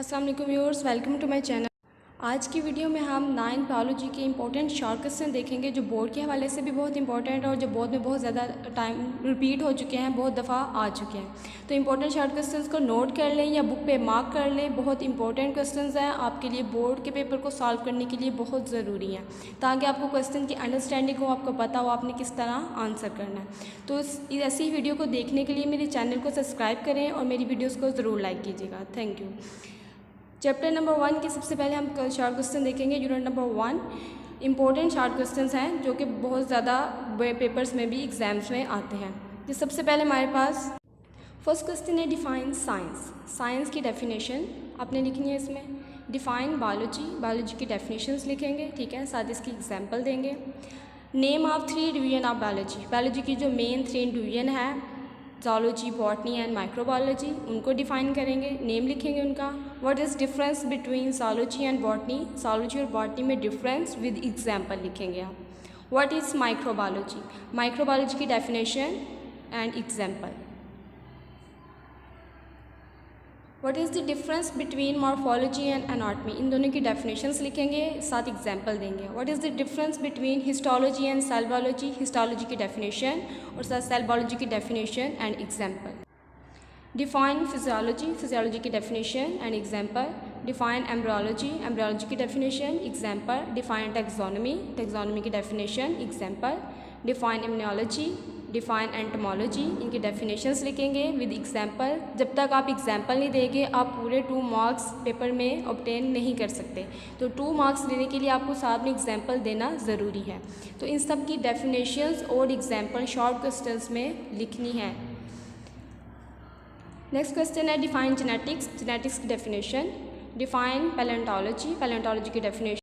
अस्सलाम वालेकुम viewers, welcome to my channel. आज की वीडियो में हम 9 बायोलॉजी के इंपॉर्टेंट शॉर्ट क्वेश्चन देखेंगे जो बोर्ड के हवाले से भी बहुत इंपॉर्टेंट और जो बोर्ड में बहुत ज़्यादा टाइम रिपीट हो चुके हैं, बहुत दफ़ा आ चुके हैं। तो इंपॉर्टेंट शॉर्ट क्वेश्चंस को नोट कर लें या बुक पे मार्क कर लें। बहुत इंपॉर्टेंट क्वेश्चंस हैं, आपके लिए बोर्ड के पेपर को सॉल्व करने के लिए बहुत ज़रूरी हैं, ताकि आपको क्वेश्चन की अंडरस्टैंडिंग हो, आपको पता हो आपने किस तरह आंसर करना है। तो ऐसी वीडियो को देखने के लिए मेरे चैनल को सब्सक्राइब करें और मेरी वीडियोज़ को ज़रूर लाइक कीजिएगा। Thank you. चैप्टर नंबर 1 के सबसे पहले हम शॉर्ट क्वेश्चन देखेंगे। Unit number 1 important short questions हैं जो कि बहुत ज़्यादा पेपर्स में भी एग्जाम्स में आते हैं। तो सबसे पहले हमारे पास फर्स्ट क्वेश्चन है डिफाइन साइंस। साइंस की डेफिनेशन आपने लिखनी है इसमें। डिफाइन बायोलॉजी, बायोलॉजी की डेफिनेशंस लिखेंगे, ठीक है, साथ इसकी एग्जाम्पल देंगे। Name of 3 division of biology, biology की जो मेन 3 डिवीजन है, ज़ूलॉजी, बॉटनी एंड माइक्रोबायोलॉजी, उनको डिफाइन करेंगे, नेम लिखेंगे उनका। What is difference between zoology and botany, zoology और बॉटनी में डिफरेंस विद एग्जाम्पल लिखेंगे आप। व्हाट इज़ माइक्रोबायोलॉजी, माइक्रोबायोलॉजी की definition and example. What is the difference between morphology and anatomy, इन दोनों की डेफिनेशंस लिखेंगे, साथ एग्जाम्पल देंगे। What is the difference between histology and cell biology, histology की डेफिनेशन और साथ सेल बायोलॉजी की definition and example. Define physiology, physiology की definition and example. Define embryology, embryology की definition, example. Define taxonomy, taxonomy की definition, example. Define immunology, define entomology, इनकी definitions लिखेंगे with example. जब तक आप एग्जाम्पल नहीं देंगे आप पूरे 2 मार्क्स पेपर में ऑब्टेन नहीं कर सकते। तो 2 मार्क्स लेने के लिए आपको साथ में एग्जाम्पल देना ज़रूरी है। तो इन सब की डेफिनेशंस और एग्जाम्पल शॉर्ट क्वेश्चंस में लिखनी है। नेक्स्ट क्वेश्चन है डिफाइन जेनेटिक्स, जेनेटिक्स की डेफिनेशन। डिफाइन पैलेंटोलॉजी, पैलेंटोलॉजी की डेफिनेशन।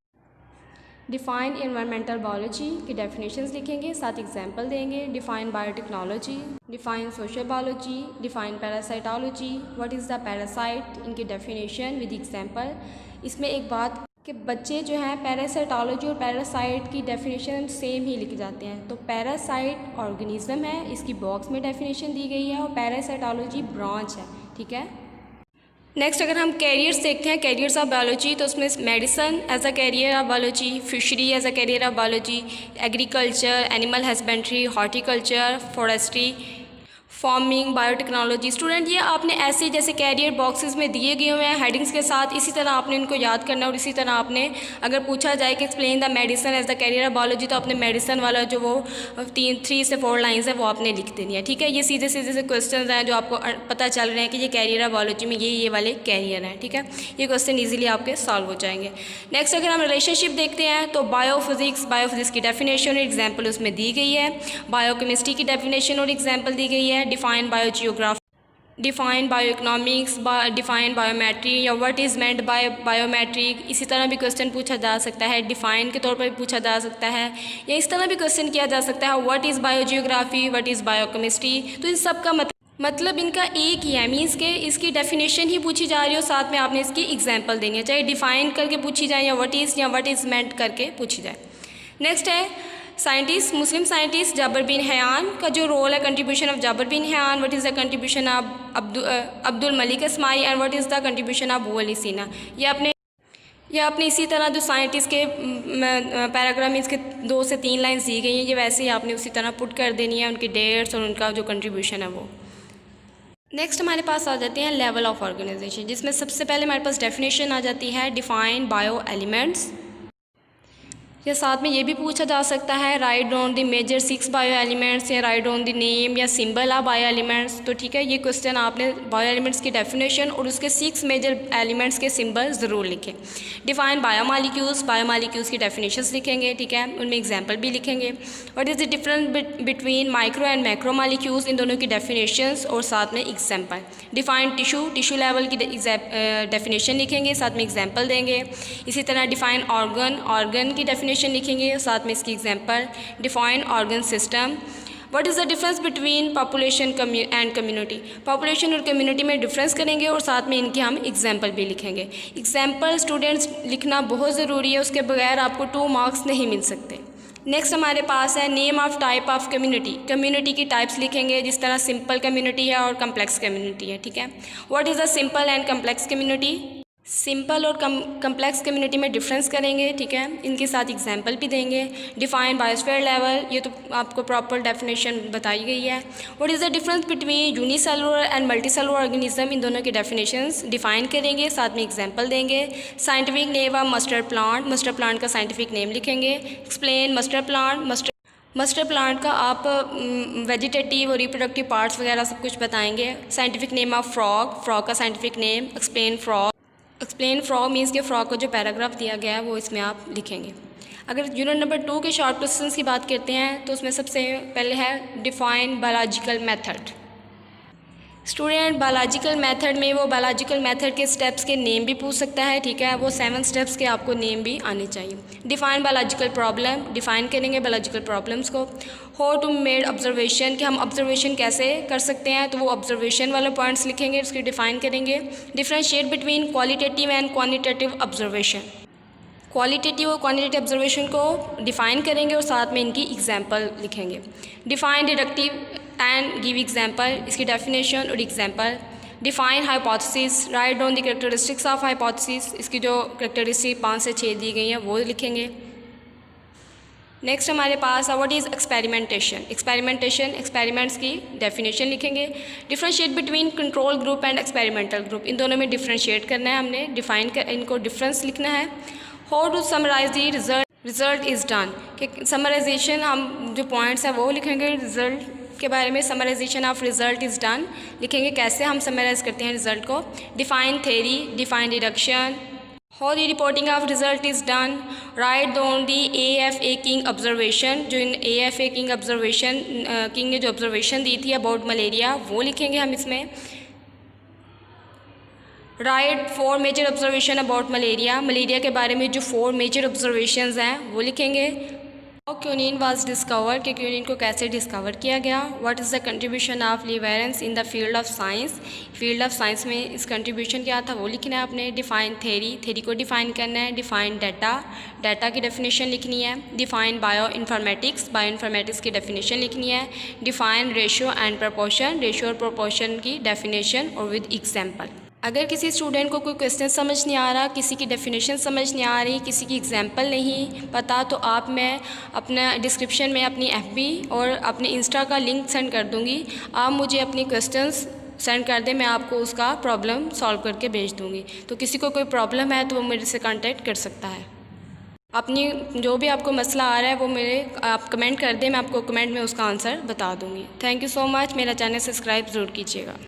डिफाइन एनवायरमेंटल बायोलॉजी की डेफिनेशंस लिखेंगे, साथ एग्जाम्पल देंगे। Define biotechnology, define social biology, define parasitology, what is the parasite, इनकी डेफिनेशन विद एग्जाम्पल। इसमें एक बात कि बच्चे जो हैं पैरासाइटोलॉजी और पैरासाइट की डेफिनेशन सेम ही लिख जाते हैं। तो पैरासाइट ऑर्गेनिज्म है, इसकी बॉक्स में डेफिनेशन दी गई है, और पैरासाइटोलॉजी ब्रांच है, ठीक है। नेक्स्ट अगर हम कैरियर्स देखते हैं, कैरियर्स ऑफ बायोलॉजी, तो उसमें medicine as a career of biology, fishery as a career of biology, agriculture, animal husbandry, horticulture, forestry, farming, biotechnology. Student ये आपने ऐसे जैसे कैरियर बॉक्सेस में दिए गए हुए हैं हेडिंग्स के साथ, इसी तरह आपने इनको याद करना। और इसी तरह आपने अगर पूछा जाए कि explain the medicine as the career of biology, तो आपने मेडिसिन वाला जो वो 3 से 4 लाइन्स है वो आपने लिख देनी है, ठीक है। ये सीधे सीधे से क्वेश्चन हैं जो आपको पता चल रहे हैं कि ये कैरियर ऑफ बायोलॉजी में ये वाले कैरियर हैं, ठीक है। ये क्वेश्चन ईजिली आपके सॉल्व हो जाएंगे। नेक्स्ट अगर हम रिलेशनशिप देखते हैं तो बायोफिजिक्स, बायोफिजिक्स की डेफिनेशन और एग्जाम्पल उसमें दी गई है। बायोकेमिस्ट्री की डेफिनेशन और एग्जाम्पल दी गई है। Define biogeography, define bioeconomics, define biometry या what is meant by biometric, इसी तरह भी क्वेश्चन पूछा जा सकता है। डिफाइन के तौर पर भी पूछा जा सकता है, या इस तरह भी क्वेश्चन किया जा सकता है what is biogeography, what is biochemistry. तो इन सब का मतलब इनका एक ही है, मीन्स के इसकी डेफिनेशन ही पूछी जा रही हो, साथ में आपने इसकी एग्जाम्पल देंगे, चाहे डिफाइन करके पूछी जाए या व्हाट इज़ मेंट करके पूछी जाए। नेक्स्ट है scientist, Muslim scientist Jabir bin Hayyan का जो रोल है, contribution of Jabir bin Hayyan, what is the contribution of Abdul Malik Asmai and what is the contribution of Abu Ali Sina. ये आपने इसी तरह जो साइंटिस्ट के पैराग्राफ में इसके 2 से 3 लाइन्स दी गई हैं, ये वैसे ही आपने उसी तरह पुट कर देनी है, उनकी डेट्स और उनका जो कंट्रीब्यूशन है वो। नेक्स्ट हमारे पास आ जाते हैं लेवल ऑफ ऑर्गेनाइजेशन, जिसमें सबसे पहले हमारे पास डेफिनेशन आ जाती है डिफाइन बायो एलिमेंट्स। या साथ में ये भी पूछा जा सकता है write down the major 6 bio elements, या राइट डाउन द नेम या सिंबल ऑफ बायो एलिमेंट्स। तो ठीक है, ये क्वेश्चन आपने बायो एलिमेंट्स की डेफिनेशन और उसके 6 मेजर एलिमेंट्स के सिंबल ज़रूर लिखें। डिफाइन बायोमॉलिक्यूल्स, बायोमॉलिक्यूल्स की डेफिनेशंस लिखेंगे, ठीक है, उनमें एग्जाम्पल भी लिखेंगे। What is the difference between micro and macromolecules, इन दोनों की डेफिनेशंस और साथ में example. Define tissue, tissue level की डेफिनेशन लिखेंगे, साथ में एग्जाम्पल देंगे। इसी तरह डिफाइन ऑर्गन, ऑर्गन की डेफिनेशन लिखेंगे, साथ में इसकी example. Define organ system, what is the difference between population and community, population और कम्युनिटी में डिफरेंस करेंगे और साथ में इनके हम एग्जांपल भी लिखेंगे। एग्जांपल स्टूडेंट्स लिखना बहुत ज़रूरी है, उसके बगैर आपको 2 मार्क्स नहीं मिल सकते। नेक्स्ट हमारे पास है name of type of community, community की टाइप्स लिखेंगे, जिस तरह सिंपल कम्युनिटी है और कम्प्लेक्स कम्युनिटी है, ठीक है। What is the simple and complex community, simple और कम्प्लेक्स कम्युनिटी में डिफरेंस करेंगे, ठीक है, इनके साथ एग्जांपल भी देंगे। डिफाइन बायोस्फीयर लेवल, ये तो आपको प्रॉपर डेफिनेशन बताई गई है। What is the difference between unicellular and multicellular organism, इन दोनों की डेफिनेशंस डिफाइन करेंगे, साथ में एग्जांपल देंगे। Scientific name of mustard plant, mustard plant का साइंटिफिक नेम लिखेंगे। Explain mustard plant, mustard plant का आप वेजिटेटिव और रिप्रोडक्टिव पार्ट्स वगैरह सब कुछ बताएंगे। Scientific name of frog, frog का scientific name. Explain frog, explain frog means कि फ्रॉग को जो पैराग्राफ दिया गया है वो इसमें आप लिखेंगे। अगर यूनिट नंबर 2 के शॉर्ट क्वेश्चंस की बात करते हैं तो उसमें सबसे पहले है define biological method. Student biological method में वो बायोलॉजिकल मेथड के स्टेप्स के नेम भी पूछ सकता है, ठीक है, वो 7 स्टेप्स के आपको नेम भी आने चाहिए। डिफाइन बायोलॉजिकल प्रॉब्लम, डिफाइन करेंगे बायोलॉजिकल प्रॉब्लम्स को। हाउ टू मेड ऑब्जर्वेशन, कि हम ऑब्जर्वेशन कैसे कर सकते हैं, तो वो ऑब्जर्वेशन वाले पॉइंट्स लिखेंगे, उसकी डिफाइन करेंगे। Differentiate between qualitative and quantitative observation, qualitative और क्वांटिटेटिव ऑब्जर्वेशन को डिफाइन करेंगे और साथ में इनकी एग्जांपल लिखेंगे। Define deductive and give example, इसकी डेफिनेशन और example. Define hypothesis, right down the characteristics of hypothesis, इसकी जो कैरेक्टरिस्टिक 5 से 6 दी गई हैं वो लिखेंगे। नेक्स्ट हमारे पास है what is experimentation, experimentation experiments की डेफिनेशन लिखेंगे। Differentiate between control group and experimental group, इन दोनों में डिफरेंशिएट करना है हमने, डिफाइन कर इनको डिफरेंस लिखना है। How to summarise the result is done, कि समराइजेशन हम जो पॉइंट्स हैं वो लिखेंगे। रिजल्ट के बारे में summarisation of result is done लिखेंगे, कैसे हम समराइज करते हैं रिजल्ट को। Define theory, define deduction. How the reporting of result is done, write down the AFA King observation, जो इन AFA किंग ऑब्जर्वेशन किंग ने जो ऑब्जर्वेशन दी थी अबाउट मलेरिया वो लिखेंगे हम इसमें। Write 4 major observation about malaria, malaria के बारे में जो 4 मेजर ऑब्जर्वेशंस हैं वो लिखेंगे। क्यूनिन वाज डिस्कवर, कि क्यूनिन को कैसे डिस्कवर किया गया। What is the contribution of Laveran in the field of science, field of science में इस कंट्रीब्यूशन क्या था वो लिखना है आपने। डिफाइन थ्योरी, थ्योरी को डिफाइन करना है। डिफाइन डाटा, डाटा की डेफिनेशन लिखनी है। Define bioinformatics, bioinformatics की डेफिनेशन लिखनी है। Define ratio and proportion, ratio और प्रोपोर्शन की डेफिनेशन और विद एग्जाम्पल। अगर किसी स्टूडेंट को कोई क्वेश्चन समझ नहीं आ रहा, किसी की डेफिनेशन समझ नहीं आ रही, किसी की एग्जांपल नहीं पता, तो आप मैं अपना डिस्क्रिप्शन में अपनी FB और अपने इंस्टा का लिंक सेंड कर दूंगी। आप मुझे अपनी क्वेश्चंस सेंड कर दें, मैं आपको उसका प्रॉब्लम सॉल्व करके भेज दूंगी। तो किसी को कोई प्रॉब्लम है तो वो मेरे से कांटेक्ट कर सकता है। अपनी जो भी आपको मसला आ रहा है वो मेरे आप कमेंट कर दें, मैं आपको कमेंट में उसका आंसर बता दूँगी। Thank you so much. मेरा चैनल सब्सक्राइब ज़रूर कीजिएगा।